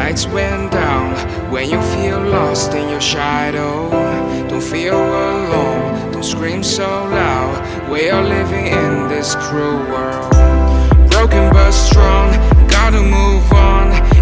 lights went down. When you feel lost in your shadow, don't feel alone, don't scream so loud. We are living in this cruel world, broken but strong, gotta move on.